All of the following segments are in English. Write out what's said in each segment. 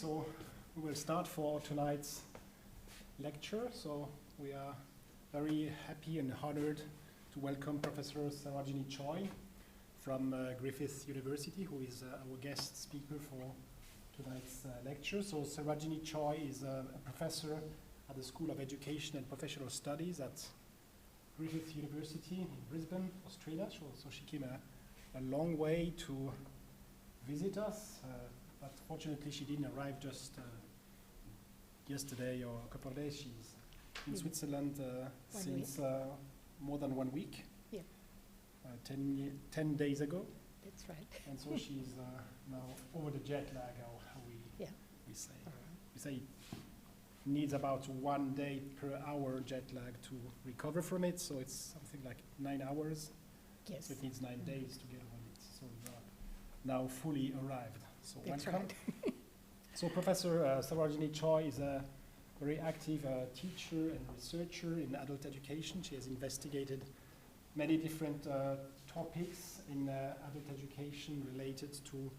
so we will start for tonight's lecture. So we are very happy and honored to welcome Professor Sarojni Choy from Griffith University, who is our guest speaker for tonight's lecture. So Sarojni Choy is a professor at the School of Education and Professional Studies at Griffith University in Brisbane, Australia. So she came a long way to visit us, but fortunately she didn't arrive just yesterday or a couple of days. She's in Switzerland since more than 1 week. Yeah. 10 days ago. That's right. And so she's now over the jet lag, or how we say. We say needs about 1 day per hour jet lag to recover from it, so it's something like 9 hours. Yes. So it needs 9 days to get over it. So you are now fully arrived. So That's welcome. right. So Professor Sarojni Choy is a very active teacher and researcher in adult education. She has investigated many different topics in adult education related to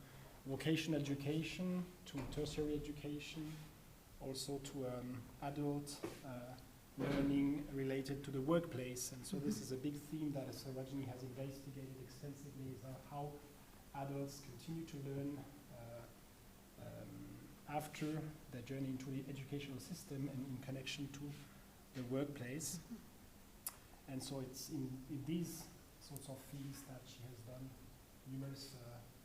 vocational education, to tertiary education, also to adult learning related to the workplace. And so this is a big theme that Sarojni has investigated extensively, is how adults continue to learn after their journey into the educational system and in connection to the workplace. And so it's in these sorts of fields that she has done numerous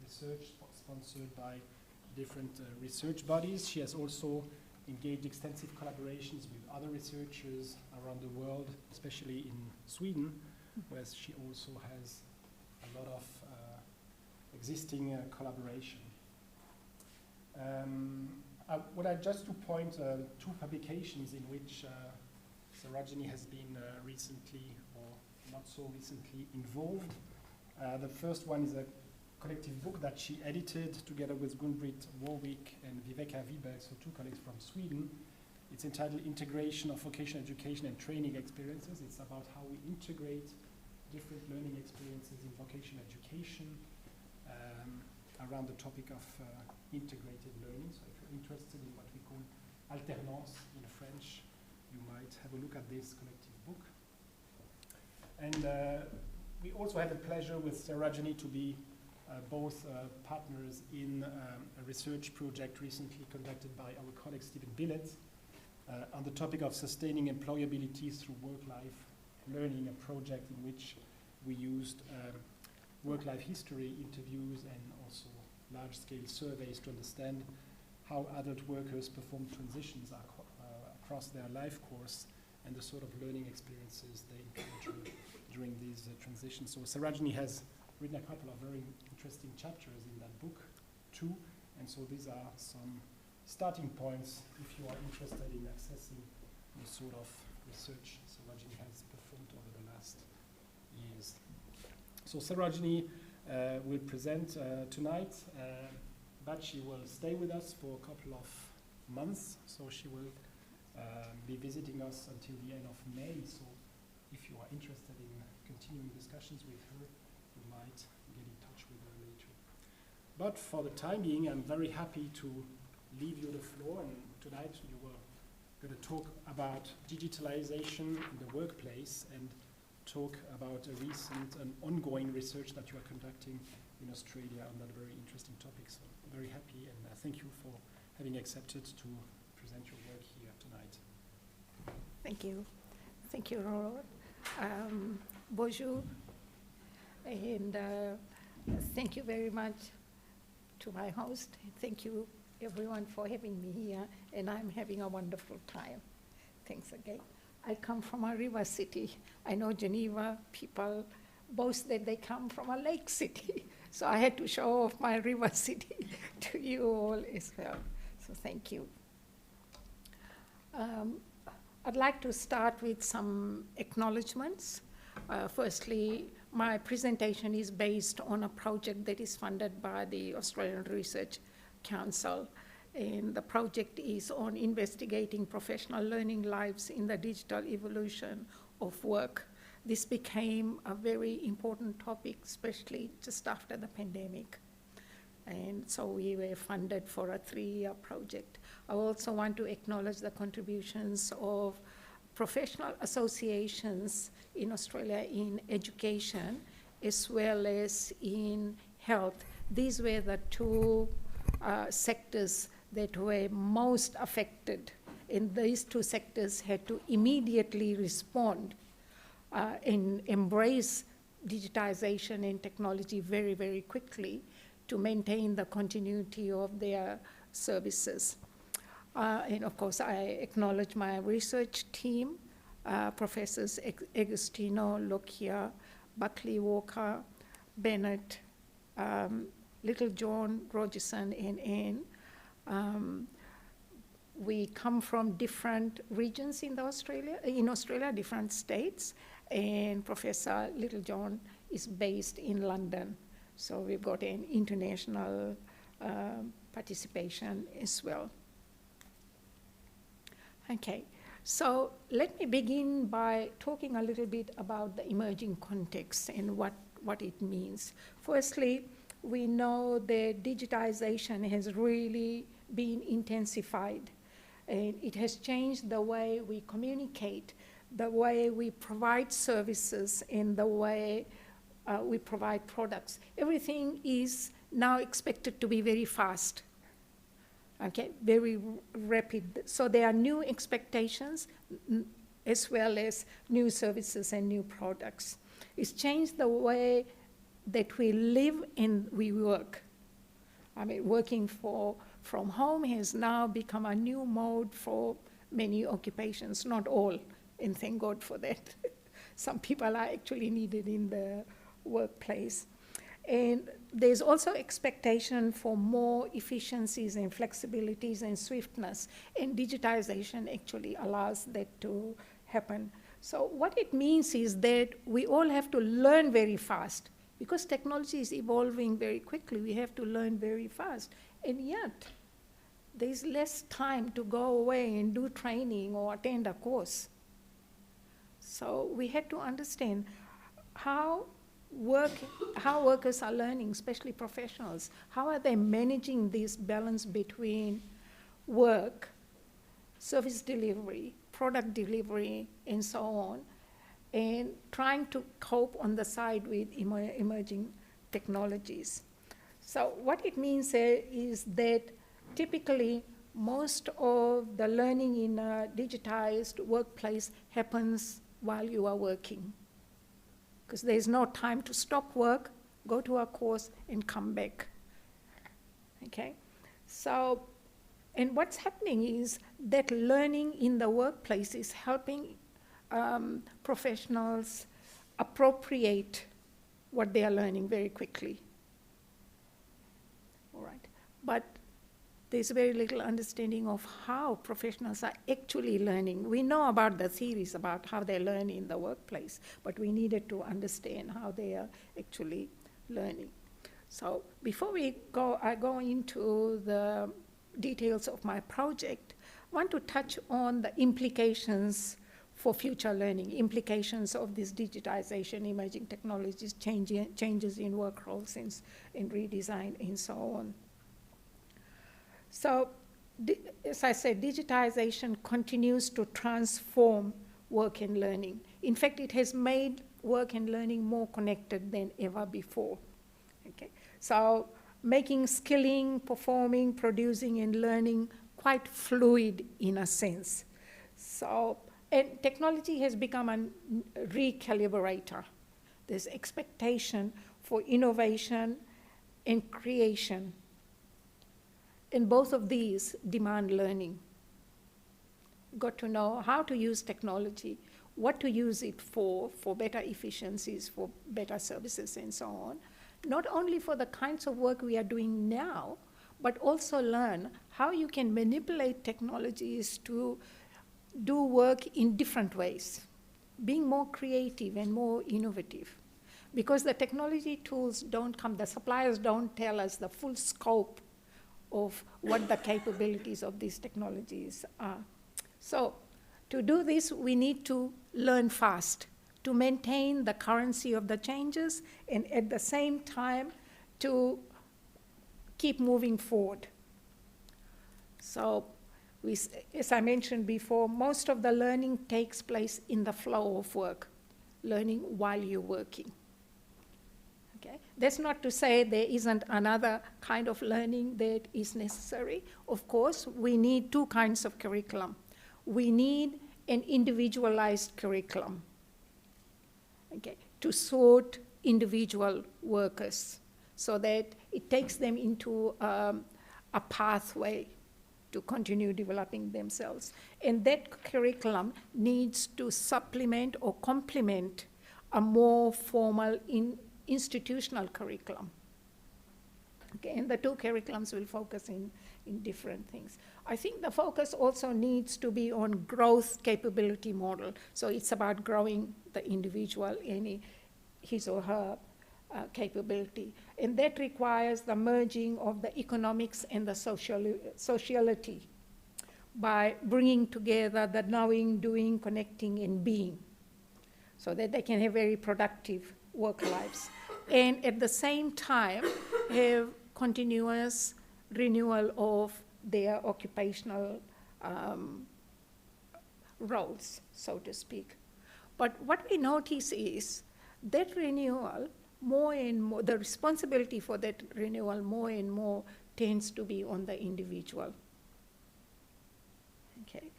research sponsored by different research bodies. She has also engaged extensive collaborations with other researchers around the world, especially in Sweden, where she also has a lot of existing collaboration. I would like just to point two publications in which Sarojni has been recently, or not so recently, involved. The first one is a collective book that she edited together with Gun-Britt Warwick and Viveka Wiberg, so two colleagues from Sweden. It's entitled Integration of Vocational Education and Training Experiences. It's about how we integrate different learning experiences in vocational education around the topic of integrated learning. So if you're interested in what we call alternance in French, you might have a look at this collective book. And we also had the pleasure with Sarojni to be both partners in a research project recently conducted by our colleague Stephen Billett on the topic of sustaining employability through work-life learning, a project in which we used work-life history interviews and also large-scale surveys to understand how adult workers perform transitions across their life course and the sort of learning experiences they encounter during these transitions. So Sarojni has written a couple of very interesting chapters in that book too, and so these are some starting points if you are interested in accessing the sort of research Sarojni has performed over the last years. So Sarojni will present tonight, but she will stay with us for a couple of months, so she will be visiting us until the end of May. So if you are interested in continuing discussions with her, you might get in touch with her later. But for the time being, I'm very happy to leave you the floor, and tonight you were going to talk about digitalization in the workplace and talk about a recent and ongoing research that you are conducting in Australia on that very interesting topic. So I'm very happy, and thank you for having accepted to present your work here tonight. Thank you. Thank you, Roro. Bonjour. And thank you very much to my host. Thank you, everyone, for having me here. And I'm having a wonderful time. Thanks again. I come from a river city. I know Geneva people boast that they come from a lake city. So I had to show off my river city to you all as well. So thank you. I'd like to start with some acknowledgements. Firstly, my presentation is based on a project that is funded by the Australian Research Council. And the project is on investigating professional learning lives in the digital evolution of work. This became a very important topic, especially just after the pandemic. And so we were funded for a 3-year project. I also want to acknowledge the contributions of professional associations in Australia in education as well as in health. These were the two sectors that were most affected, and these two sectors had to immediately respond and embrace digitization and technology very, very quickly to maintain the continuity of their services. And of course, I acknowledge my research team, Professors Agostino, Lockyer, Buckley, Walker, Bennett, Littlejohn, Rogerson, and Anne. We come from different regions in Australia, different states, and Professor Littlejohn is based in London. So we've got an international participation as well. Okay, so let me begin by talking a little bit about the emerging context and what it means. Firstly, we know that digitization has really been intensified, and it has changed the way we communicate, the way we provide services, and the way we provide products. Everything is now expected to be very fast, okay, very rapid. So there are new expectations as well as new services and new products. It's changed the way that we live and we work. I mean, working from home has now become a new mode for many occupations, not all, and thank God for that. Some people are actually needed in the workplace. And there's also expectation for more efficiencies and flexibilities and swiftness, and digitization actually allows that to happen. So what it means is that we all have to learn very fast. Because technology is evolving very quickly, we have to learn very fast. And yet, there's less time to go away and do training or attend a course. So we had to understand how workers are learning, especially professionals. How are they managing this balance between work, service delivery, product delivery, and so on, and trying to cope on the side with emerging technologies. So what it means is that typically most of the learning in a digitized workplace happens while you are working, because there's no time to stop work, go to a course, and come back. Okay? So, and what's happening is that learning in the workplace is helping professionals appropriate what they are learning very quickly. All right. But there's very little understanding of how professionals are actually learning. We know about the theories about how they learn in the workplace, but we needed to understand how they are actually learning. So before I go into the details of my project, I want to touch on the implications for future learning, implications of this digitization, emerging technologies, changes in work roles and redesign, and so on. So, as I said, digitization continues to transform work and learning. In fact, it has made work and learning more connected than ever before. Okay? So, making skilling, performing, producing, and learning quite fluid in a sense. So, and technology has become a recalibrator. There's expectation for innovation and creation. And both of these demand learning. Got to know how to use technology, what to use it for better efficiencies, for better services, and so on. Not only for the kinds of work we are doing now, but also learn how you can manipulate technologies to do work in different ways, being more creative and more innovative. Because the technology tools don't come, the suppliers don't tell us the full scope of what the capabilities of these technologies are. So to do this, we need to learn fast, to maintain the currency of the changes, and at the same time to keep moving forward. So, as I mentioned before, most of the learning takes place in the flow of work, learning while you're working. Okay? That's not to say there isn't another kind of learning that is necessary. Of course, we need two kinds of curriculum. We need an individualized curriculum, okay, to suit individual workers so that it takes them into a pathway to continue developing themselves. And that curriculum needs to supplement or complement a more formal institutional curriculum. Okay, and the two curriculums will focus in different things. I think the focus also needs to be on growth capability model. So it's about growing the individual in his or her capability. And that requires the merging of the economics and the sociality by bringing together the knowing, doing, connecting, and being so that they can have very productive work lives. And at the same time, have continuous renewal of their occupational roles, so to speak. But what we notice is that renewal, more and more, the responsibility for that renewal more and more tends to be on the individual. Okay,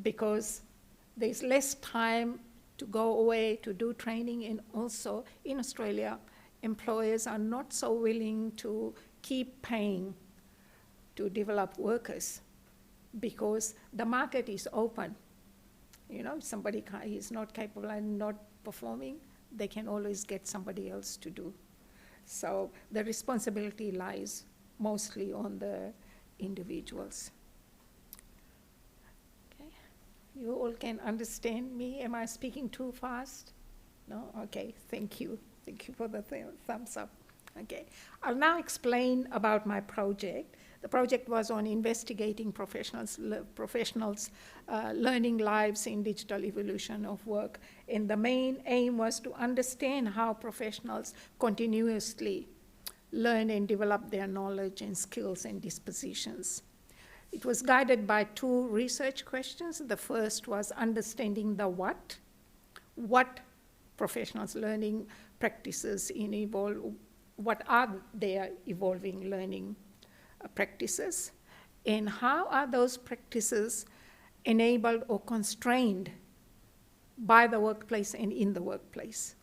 because there's less time to go away to do training, and also in Australia, employers are not so willing to keep paying to develop workers because the market is open. You know, if somebody is not capable and not performing, they can always get somebody else to do. So the responsibility lies mostly on the individuals. Okay, you all can understand me. Am I speaking too fast? No? Okay, thank you. Thank you for the thumbs up. Okay, I'll now explain about my project. The project was on investigating professionals' learning lives in digital evolution of work. And the main aim was to understand how professionals continuously learn and develop their knowledge and skills and dispositions. It was guided by two research questions. The first was understanding the what professionals' learning practices what are their evolving learning practices, and how are those practices enabled or constrained by the workplace and in the workplace.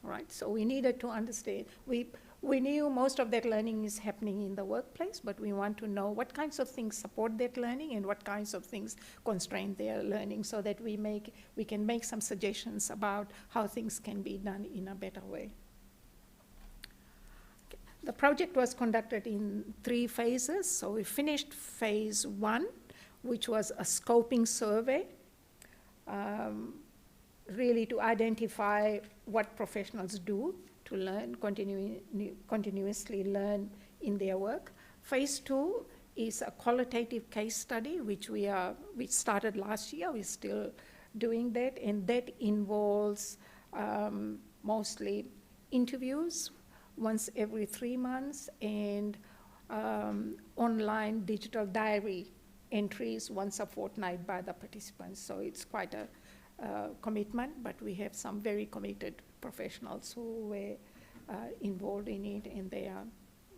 All right, so we needed to understand. We knew most of that learning is happening in the workplace, but we want to know what kinds of things support that learning and what kinds of things constrain their learning so that we can make some suggestions about how things can be done in a better way. The project was conducted in 3 phases. So we finished phase 1, which was a scoping survey, really to identify what professionals do to learn, continuously learn in their work. Phase 2 is a qualitative case study, which started last year. We're still doing that, and that involves mostly interviews once every 3 months, and online digital diary entries once a fortnight by the participants. So it's quite a commitment, but we have some very committed professionals who were involved in it, and they are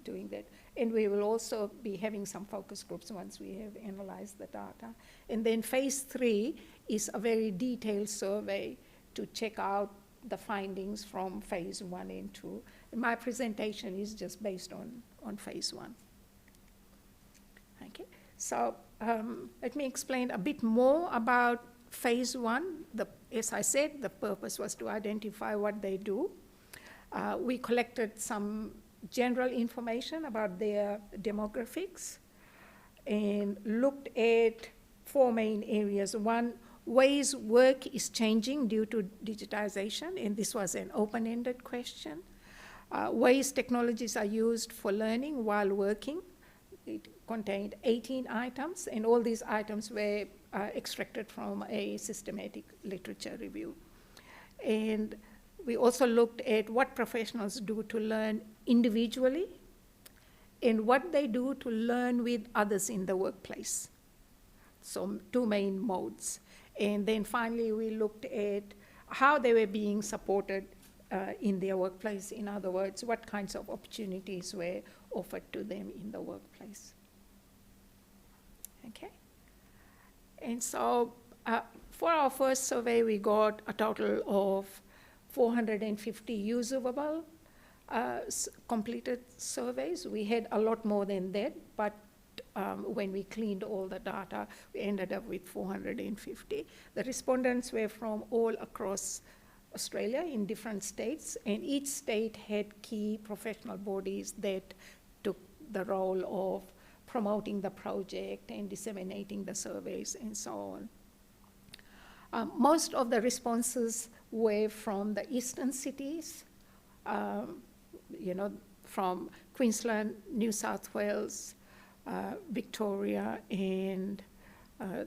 doing that. And we will also be having some focus groups once we have analyzed the data. And then phase 3 is a very detailed survey to check out the findings from phase 1 and 2. And my presentation is just based on phase 1. Okay, so let me explain a bit more about phase 1. As I said, the purpose was to identify what they do. We collected some general information about their demographics and looked at 4 main areas. One, ways work is changing due to digitization, and this was an open-ended question. Ways technologies are used for learning while working. It contained 18 items, and all these items were extracted from a systematic literature review. And we also looked at what professionals do to learn individually, and what they do to learn with others in the workplace. So 2 main modes. And then finally, we looked at how they were being supported in their workplace. In other words, what kinds of opportunities were offered to them in the workplace. Okay. And so for our first survey, we got a total of 450 usable completed surveys. We had a lot more than that, but when we cleaned all the data, we ended up with 450. The respondents were from all across Australia in different states, and each state had key professional bodies that took the role of promoting the project and disseminating the surveys and so on. Most of the responses were from the eastern cities, from Queensland, New South Wales, Victoria, and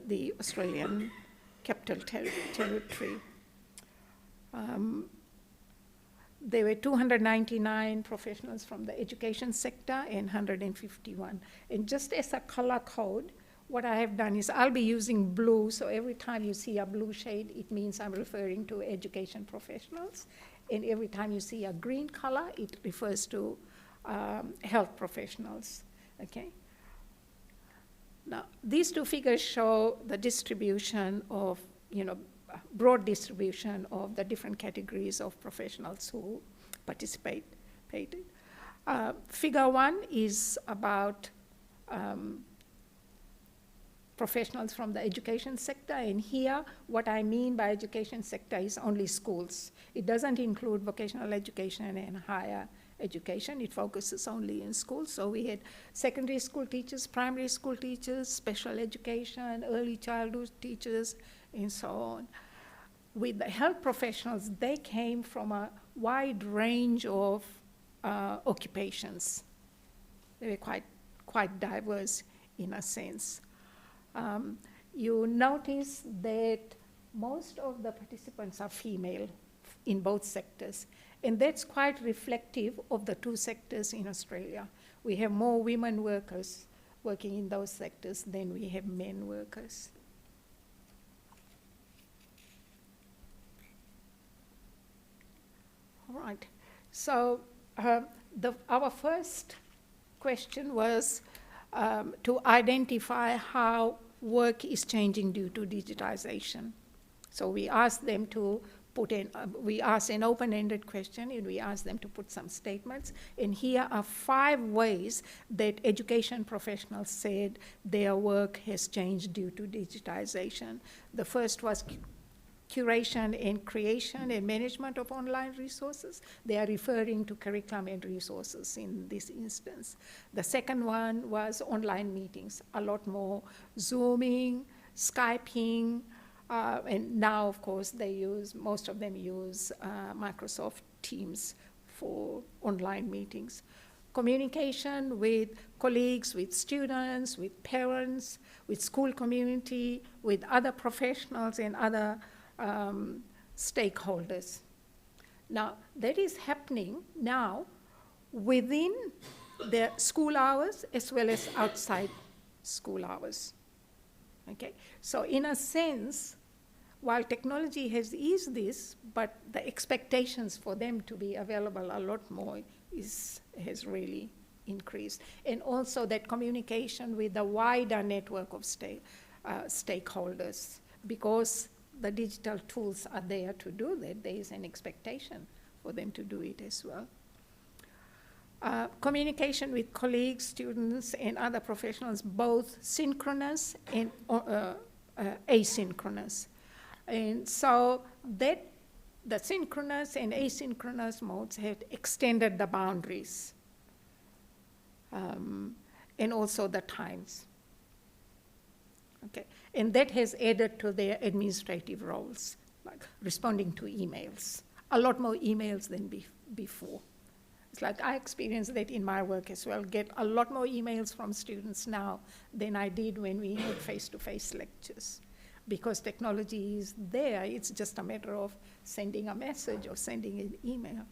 the Australian Capital Territory. There were 299 professionals from the education sector and 151. And just as a color code, what I have done is I'll be using blue, so every time you see a blue shade, it means I'm referring to education professionals. And every time you see a green color, it refers to health professionals, okay? Now, these 2 figures show the distribution of, broad distribution of the different categories of professionals who participated. Figure 1 is about professionals from the education sector, and here what I mean by education sector is only schools. It doesn't include vocational education and higher education. It focuses only in schools. So we had secondary school teachers, primary school teachers, special education, early childhood teachers, and so on. With the health professionals, they came from a wide range of occupations. They were quite diverse in a sense. You notice that most of the participants are female in both sectors, and that's quite reflective of the 2 sectors in Australia. We have more women workers working in those sectors than we have men workers. All right, so our first question was to identify how work is changing due to digitization. So we asked them to we asked an open-ended question, and we asked them to put some statements. And here are 5 ways that education professionals said their work has changed due to digitization. The first was curation and creation and management of online resources. They are referring to curriculum and resources in this instance. The second one was online meetings, a lot more Zooming, Skyping, and now, of course, most of them use Microsoft Teams for online meetings. Communication with colleagues, with students, with parents, with school community, with other professionals and other stakeholders. Now, that is happening now within the school hours as well as outside school hours. Okay, so in a sense, while technology has eased this, but the expectations for them to be available a lot more has really increased. And also that communication with a wider network of stakeholders, because the digital tools are there to do that, there is an expectation for them to do it as well. Communication with colleagues, students, and other professionals, both synchronous and asynchronous. And so the synchronous and asynchronous modes have extended the boundaries and also the times. Okay, and that has added to their administrative roles, like responding to emails, a lot more emails than before. It's like I experienced that in my work as well, get a lot more emails from students now than I did when we had face-to-face lectures. Because technology is there, it's just a matter of sending a message or sending an email.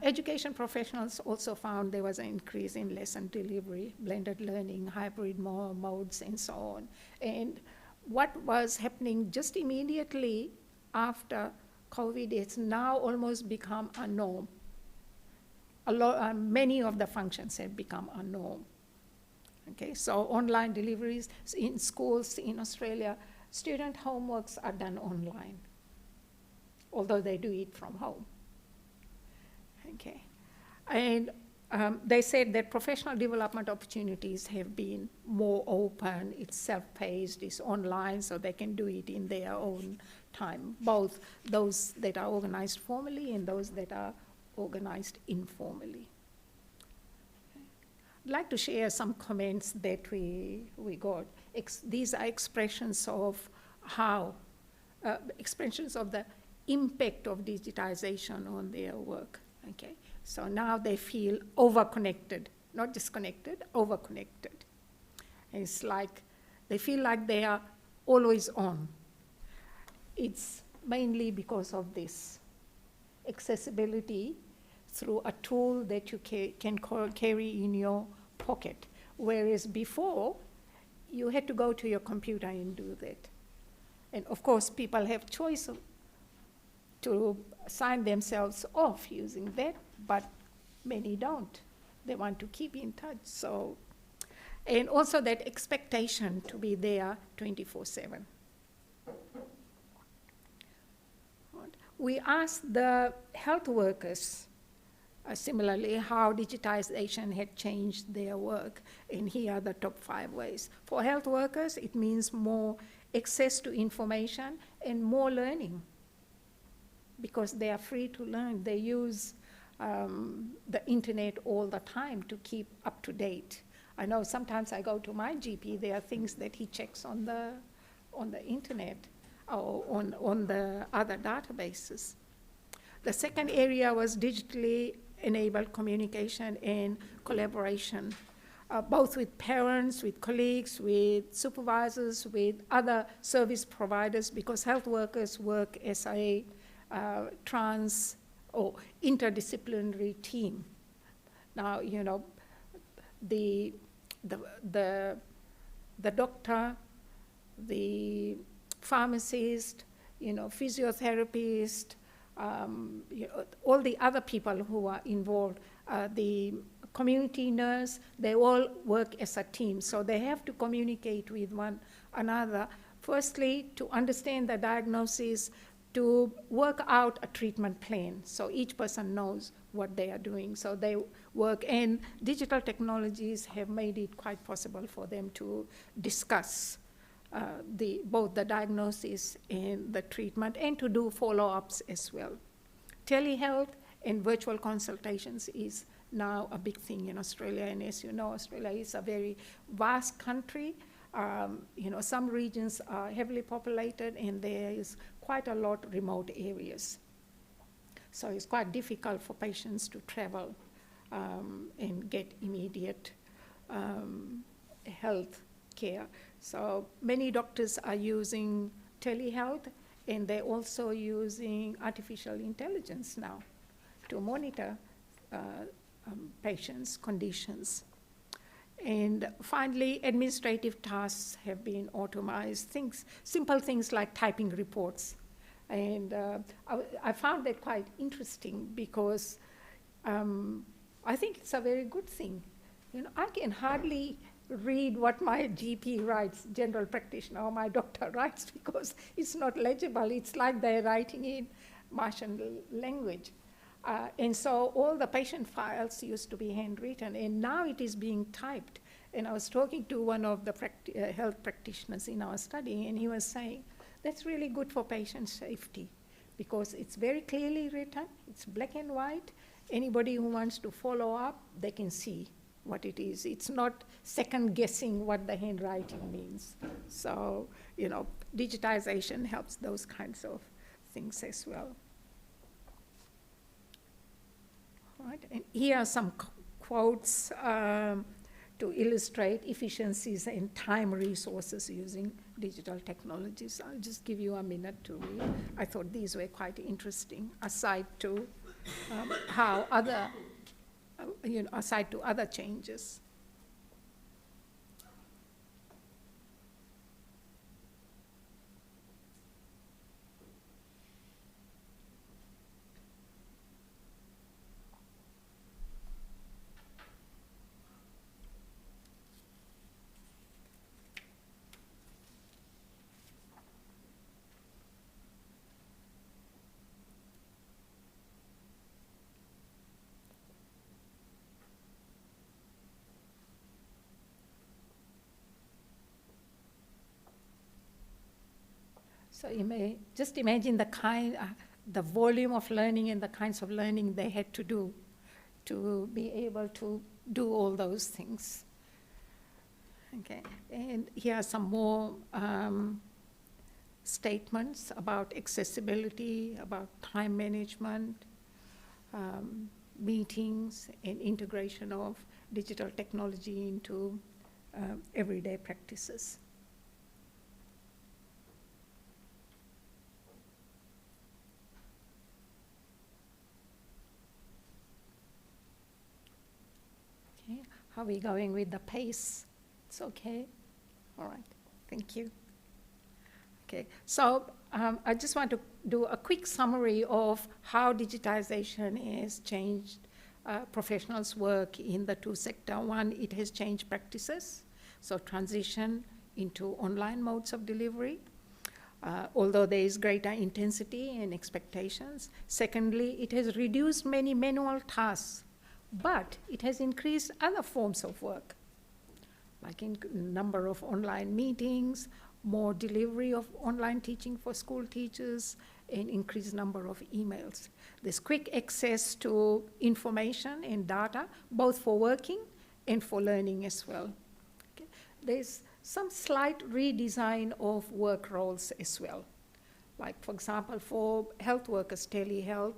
Education professionals also found there was an increase in lesson delivery, blended learning, hybrid modes, and so on. And what was happening just immediately after COVID, it's now almost become a norm. Many of the functions have become a norm. Okay, so online deliveries in schools in Australia, student homeworks are done online, although they do it from home. Okay, and they said that professional development opportunities have been more open, it's self-paced, it's online, so they can do it in their own time, both those that are organized formally and those that are organized informally. I'd like to share some comments that we got. These are expressions of how, expressions of the impact of digitization on their work. Okay, so now they feel over-connected, not disconnected, over-connected. It's like they feel like they are always on. It's mainly because of this accessibility through a tool that you can carry in your pocket, whereas before you had to go to your computer and do that. And of course, people have choice to sign themselves off using that, but many don't. They want to keep in touch. So, and also that expectation to be there 24/7. We asked the health workers similarly how digitization had changed their work, and here are the top 5 ways. For health workers, it means more access to information and more learning, because they are free to learn. They use the internet all the time to keep up to date. I know sometimes I go to my GP, there are things that he checks on the internet or on the other databases. The second area was digitally enabled communication and collaboration, both with parents, with colleagues, with supervisors, with other service providers, because health workers work as a trans or interdisciplinary team. Now, you know, the doctor, the pharmacist, you know, physiotherapist, you know, all the other people who are involved, the community nurse, they all work as a team. So they have to communicate with one another. Firstly, to understand the diagnosis, to work out a treatment plan. So each person knows what they are doing. So they work, and digital technologies have made it quite possible for them to discuss both the diagnosis and the treatment, and to do follow-ups as well. Telehealth and virtual consultations is now a big thing in Australia, and as you know, Australia is a very vast country. You know, some regions are heavily populated, and there is quite a lot of remote areas. So it's quite difficult for patients to travel and get immediate health care. So many doctors are using telehealth, and they're also using artificial intelligence now to monitor patients' conditions. And finally, administrative tasks have been automated, simple things like typing reports. And I found that quite interesting, because I think it's a very good thing. You know, I can hardly read what my GP writes, general practitioner, or my doctor writes, because it's not legible. It's like they're writing in Martian language. And so all the patient files used to be handwritten, and now it is being typed. And I was talking to one of the health practitioners in our study, and he was saying, that's really good for patient safety, because it's very clearly written, it's black and white. Anybody who wants to follow up, they can see what it is. It's not second guessing what the handwriting means. So, you know, digitization helps those kinds of things as well. Right. And here are some quotes to illustrate efficiencies and time resources using digital technologies. I'll just give you a minute to read. I thought these were quite interesting, aside to how other, aside to other changes. So you may just imagine the volume of learning and the kinds of learning they had to do to be able to do all those things. Okay, and here are some more statements about accessibility, about time management, meetings, and integration of digital technology into everyday practices. How are we going with the pace? It's okay? All right, thank you. Okay, so I just want to do a quick summary of how digitization has changed professionals' work in the two sectors. One, it has changed practices, so transition into online modes of delivery, although there is greater intensity and expectations. Secondly, it has reduced many manual tasks, but it has increased other forms of work, like in number of online meetings, more delivery of online teaching for school teachers, and increased number of emails. There's quick access to information and data, both for working and for learning as well. Okay. There's some slight redesign of work roles as well. Like, for example, for health workers, telehealth,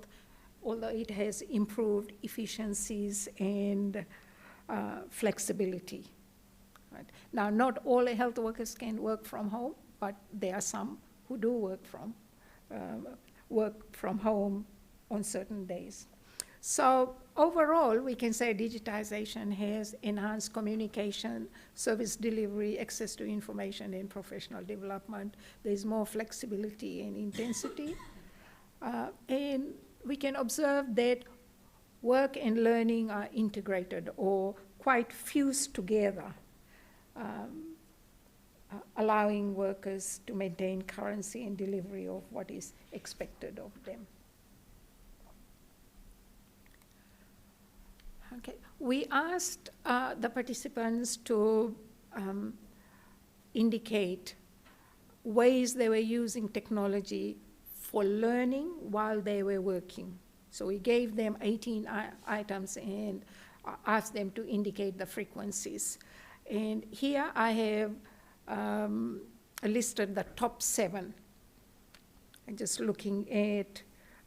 although it has improved efficiencies and flexibility. Right. Now, not all health workers can work from home, but there are some who do work from home on certain days. So overall, we can say digitization has enhanced communication, service delivery, access to information, and professional development. There's more flexibility and intensity. And we can observe that work and learning are integrated or quite fused together, allowing workers to maintain currency and delivery of what is expected of them. Okay, we asked the participants to indicate ways they were using technology for learning while they were working. So we gave them 18 items and asked them to indicate the frequencies. And here I have listed the top 7. I'm just looking at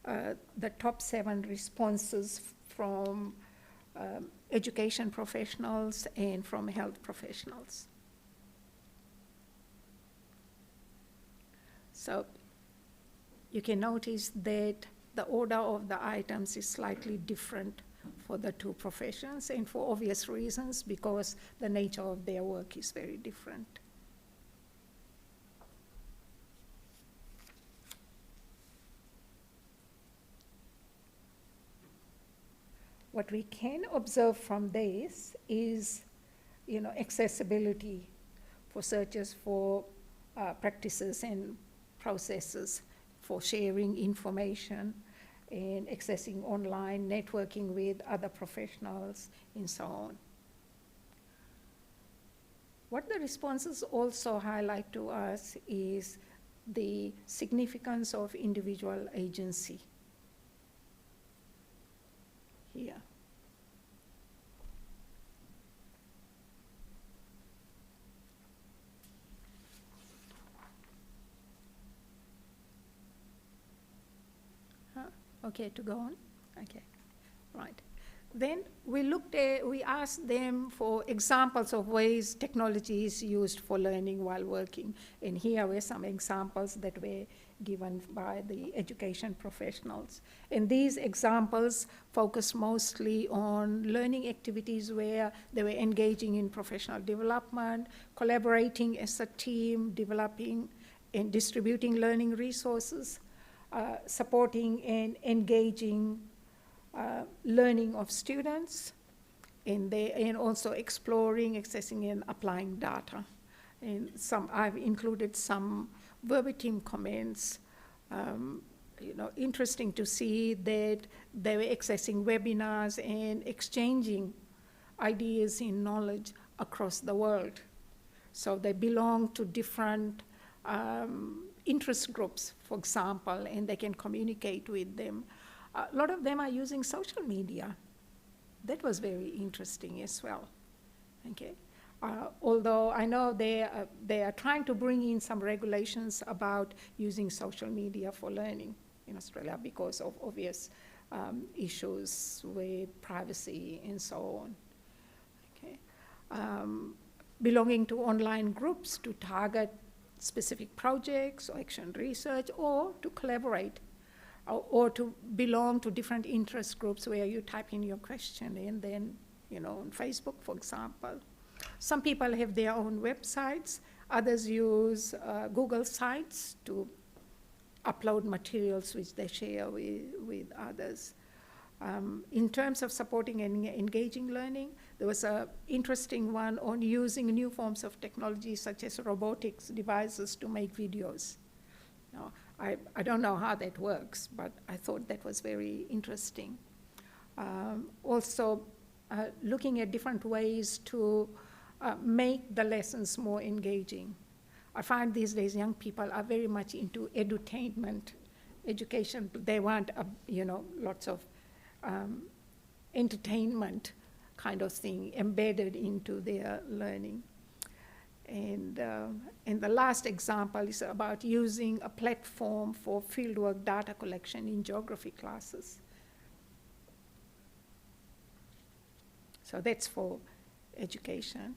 the top 7 responses from education professionals and from health professionals. So you can notice that the order of the items is slightly different for the two professions, and for obvious reasons, because the nature of their work is very different. What we can observe from this is, accessibility for searches for practices and processes for sharing information and accessing online, networking with other professionals, and so on. What the responses also highlight to us is the significance of individual agency here. Okay, to go on? Okay, right. Then we asked them for examples of ways technology is used for learning while working. And here were some examples that were given by the education professionals. And these examples focus mostly on learning activities where they were engaging in professional development, collaborating as a team, developing and distributing learning resources, supporting and engaging learning of students, and also exploring, accessing, and applying data. And I've included some verbatim comments. Interesting to see that they were accessing webinars and exchanging ideas and knowledge across the world. So they belong to different interest groups, for example, and they can communicate with them. A lot of them are using social media. That was very interesting as well. Okay. Although I know they are trying to bring in some regulations about using social media for learning in Australia because of obvious issues with privacy and so on. Okay. Belonging to online groups to target specific projects or action research, or to collaborate, or to belong to different interest groups where you type in your question and then, on Facebook, for example. Some people have their own websites. Others use Google Sites to upload materials which they share with others. In terms of supporting and engaging learning, there was an interesting one on using new forms of technology such as robotics devices to make videos. Now, I don't know how that works, but I thought that was very interesting. Also, looking at different ways to make the lessons more engaging. I find these days young people are very much into edutainment, education. They want, lots of entertainment kind of thing embedded into their learning. And the last example is about using a platform for fieldwork data collection in geography classes. So that's for education.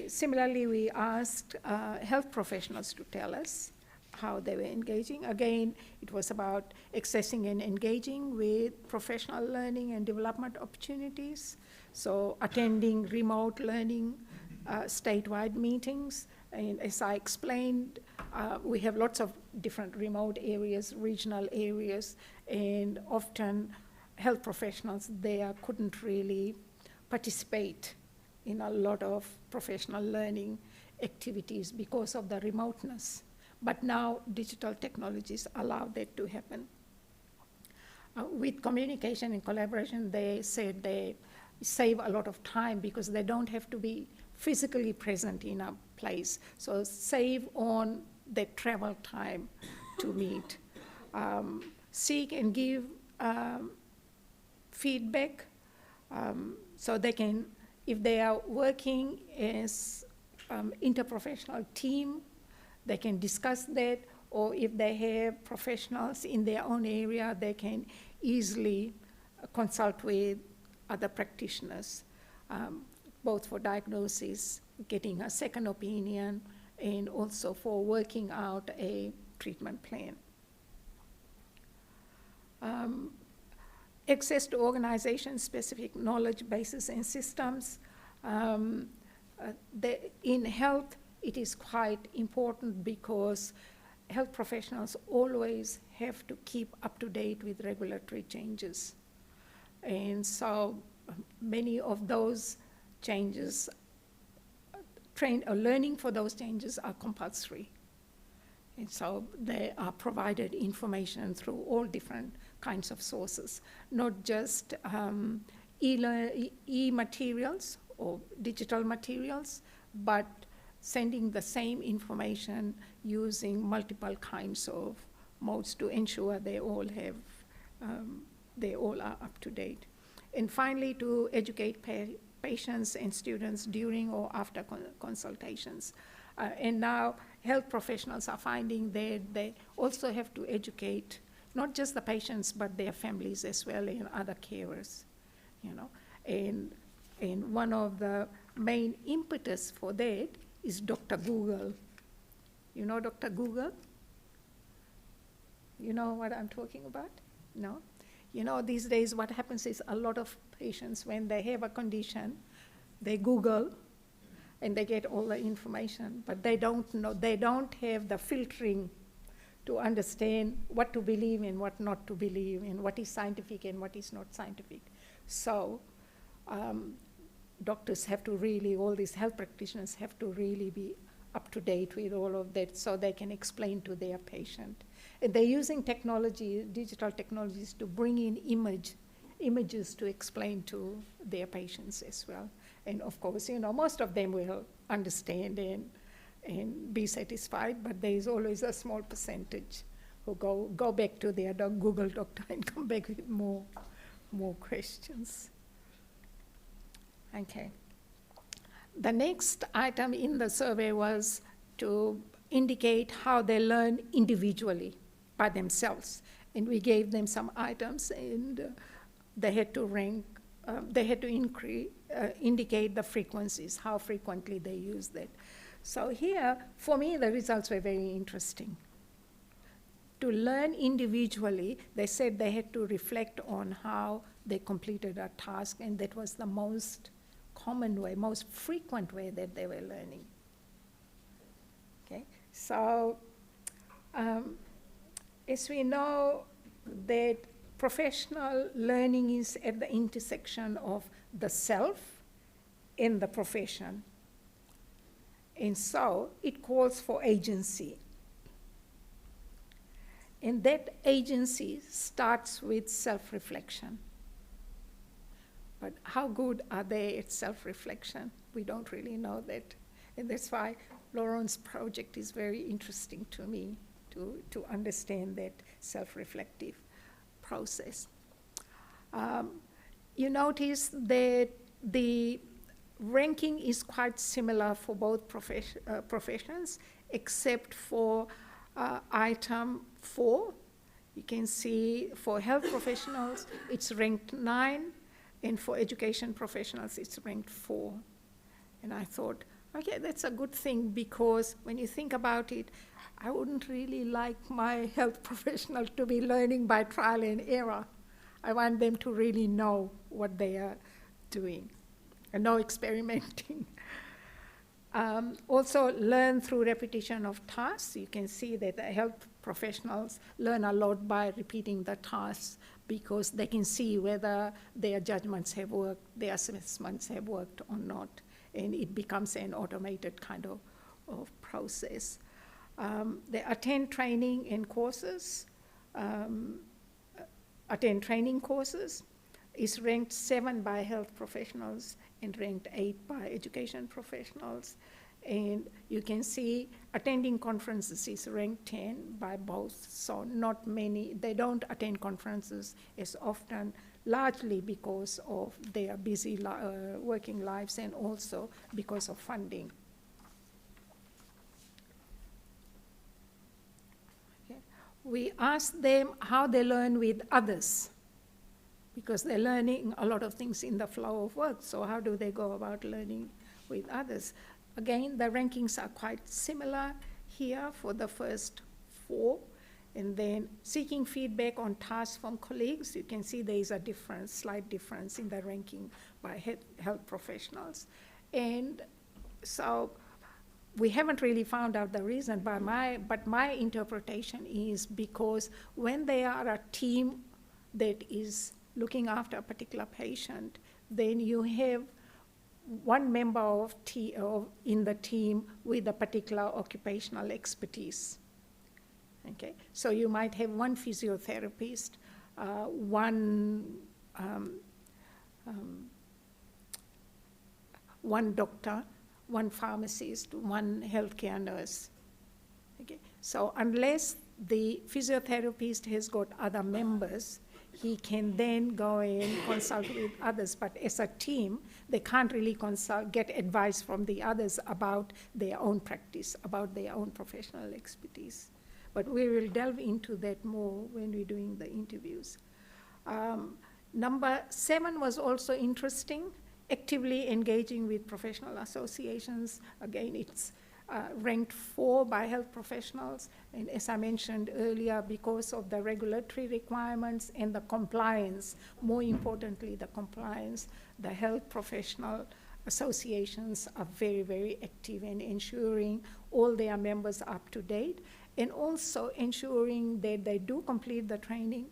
Similarly, we asked health professionals to tell us how they were engaging. Again, it was about accessing and engaging with professional learning and development opportunities. So attending remote learning statewide meetings. And as I explained, we have lots of different remote areas, regional areas, and often health professionals there couldn't really participate in a lot of professional learning activities because of the remoteness. But now digital technologies allow that to happen. With communication and collaboration, they said they save a lot of time because they don't have to be physically present in a place. So save on the travel time to meet. Seek and give feedback so they can, if they are working as interprofessional team, they can discuss that, or if they have professionals in their own area, they can easily consult with other practitioners, both for diagnosis, getting a second opinion, and also for working out a treatment plan. Access to organization-specific knowledge bases and systems. In health, it is quite important because health professionals always have to keep up to date with regulatory changes. And so many of those changes, learning for those changes are compulsory. And so they are provided information through all different kinds of sources, not just e-materials or digital materials, but sending the same information using multiple kinds of modes to ensure they all are up to date. And finally, to educate patients and students during or after consultations. And now health professionals are finding that they also have to educate not just the patients, but their families as well and other carers. you know. And one of the main impetus for that is Dr. Google. You know Dr. Google? You know what I'm talking about? No? You know, these days what happens is a lot of patients, when they have a condition, they Google and they get all the information, but they don't know, they don't have the filtering to understand what to believe and what not to believe, and what is scientific and what is not scientific. So doctors have to really, all these health practitioners have to really be up to date with all of that so they can explain to their patient. And they're using technology, digital technologies, to bring in images to explain to their patients as well. And of course, you know, most of them will understand and be satisfied, but there is always a small percentage who go back to their Google doctor and come back with more questions. Okay. The next item in the survey was to indicate how they learn individually by themselves. And we gave them some items, and they had to rank, they had to indicate the frequencies, how frequently they use that. So here, for me, the results were very interesting. To learn individually, they said they had to reflect on how they completed a task, and that was the most common way, most frequent way that they were learning. Okay, so as we know that professional learning is at the intersection of the self and the profession. And so it calls for agency. And that agency starts with self-reflection. But how good are they at self-reflection? We don't really know that. And that's why Laurent's project is very interesting to me, to understand that self-reflective process. You notice that the ranking is quite similar for both professions, except for item 4. You can see for health professionals, it's ranked 9, and for education professionals, it's ranked 4. And I thought, okay, that's a good thing, because when you think about it, I wouldn't really like my health professional to be learning by trial and error. I want them to really know what they are doing, and no experimenting. Also learn through repetition of tasks. You can see that the health professionals learn a lot by repeating the tasks, because they can see whether their judgments have worked, their assessments have worked or not, and it becomes an automated kind of process. They attend training and courses. Attend training courses is ranked 7 by health professionals and ranked 8 by education professionals. And you can see attending conferences is ranked 10 by both, so not many, they don't attend conferences as often, largely because of their busy working lives and also because of funding. Okay. We asked them how they learn with others, because they're learning a lot of things in the flow of work, so how do they go about learning with others? Again, the rankings are quite similar here for the first 4. And then seeking feedback on tasks from colleagues, you can see there is a difference, slight difference in the ranking by health professionals. And so we haven't really found out the reason, but my interpretation is because when they are a team that is looking after a particular patient, then you have one member in the team with a particular occupational expertise. Okay, so you might have one physiotherapist, one doctor, one pharmacist, one healthcare nurse. Okay, so unless the physiotherapist has got other members, he can then go and consult with others. But as a team, they can't really get advice from the others about their own practice, about their own professional expertise. But we will delve into that more when we're doing the interviews. Number 7 was also interesting, actively engaging with professional associations. Again, it's ranked 4 by health professionals. And as I mentioned earlier, because of the regulatory requirements and the compliance, more importantly, the compliance, the health professional associations are very, very active in ensuring all their members are up to date, and also ensuring that they do complete the training.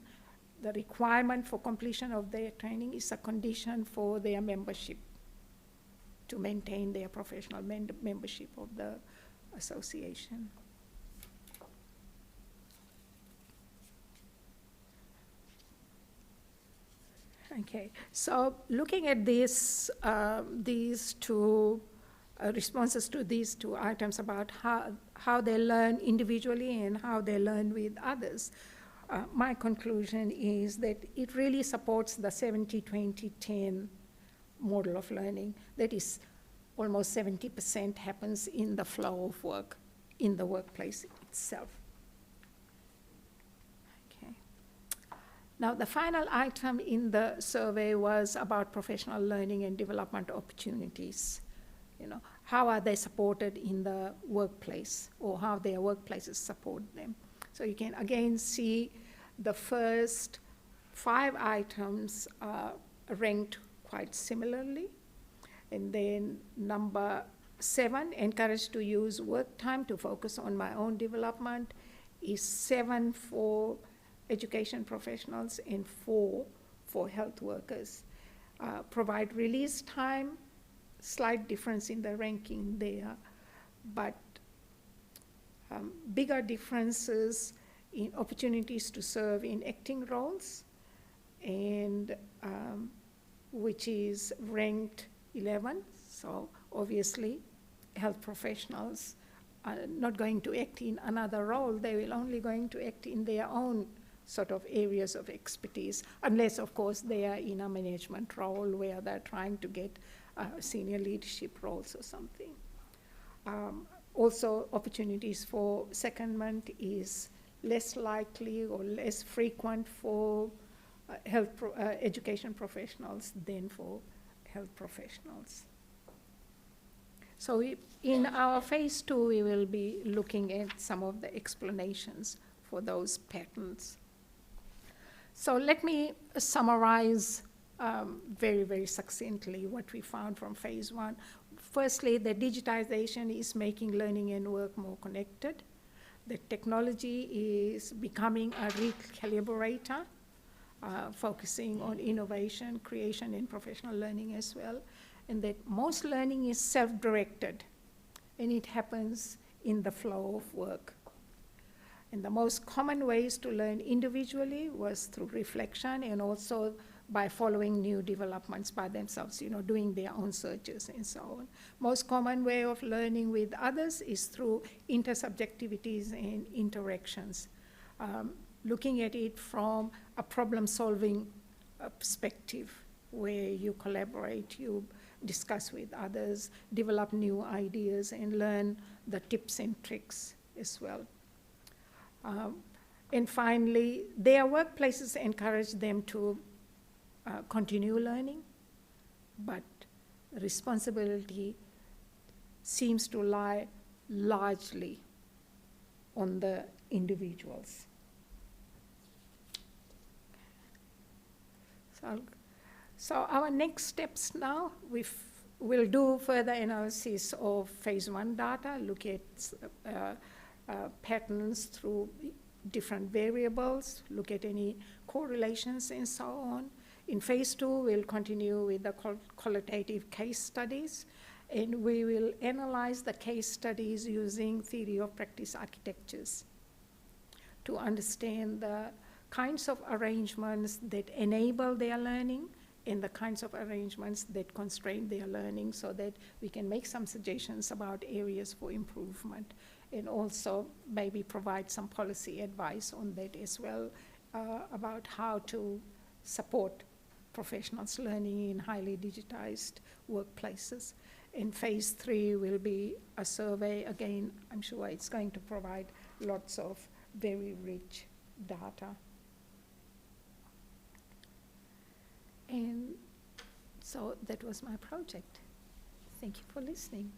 The requirement for completion of their training is a condition for their membership, to maintain their professional membership of the association. Okay, so looking at these two responses to these 2 items about how they learn individually and how they learn with others, my conclusion is that it really supports the 70-20-10 model of learning. That is, almost 70% happens in the flow of work, in the workplace itself. Okay. Now, the final item in the survey was about professional learning and development opportunities. How are they supported in the workplace, or how their workplaces support them? So you can again see the first 5 items are ranked quite similarly. And then number 7, encouraged to use work time to focus on my own development, is 7 for education professionals and 4 for health workers. Provide release time, slight difference in the ranking there, but bigger differences in opportunities to serve in acting roles, and which is ranked 11. So obviously, health professionals are not going to act in another role. They will only going to act in their own sort of areas of expertise, unless, of course, they are in a management role where they're trying to get senior leadership roles or something. Also, opportunities for secondment is less likely or less frequent for education professionals than for health professionals. So in our phase 2, we will be looking at some of the explanations for those patterns. So let me summarize very, very succinctly what we found from phase 1. Firstly, the digitization is making learning and work more connected. The technology is becoming a recalibrator, focusing on innovation, creation, and professional learning as well. And that most learning is self-directed, and it happens in the flow of work. And the most common ways to learn individually was through reflection, and also by following new developments by themselves, doing their own searches and so on. Most common way of learning with others is through intersubjectivities and interactions, looking at it from a problem-solving perspective, where you collaborate, you discuss with others, develop new ideas, and learn the tips and tricks as well. And finally, their workplaces encourage them to continue learning, but responsibility seems to lie largely on the individuals. So our next steps now, we'll do further analysis of phase 1 data, look at patterns through different variables, look at any correlations and so on. In phase 2, we'll continue with the qualitative case studies, and we will analyze the case studies using theory of practice architectures to understand the kinds of arrangements that enable their learning and the kinds of arrangements that constrain their learning, so that we can make some suggestions about areas for improvement, and also maybe provide some policy advice on that as well, about how to support professionals learning in highly digitized workplaces. In phase 3 will be a survey. Again, I'm sure it's going to provide lots of very rich data. And so that was my project. Thank you for listening.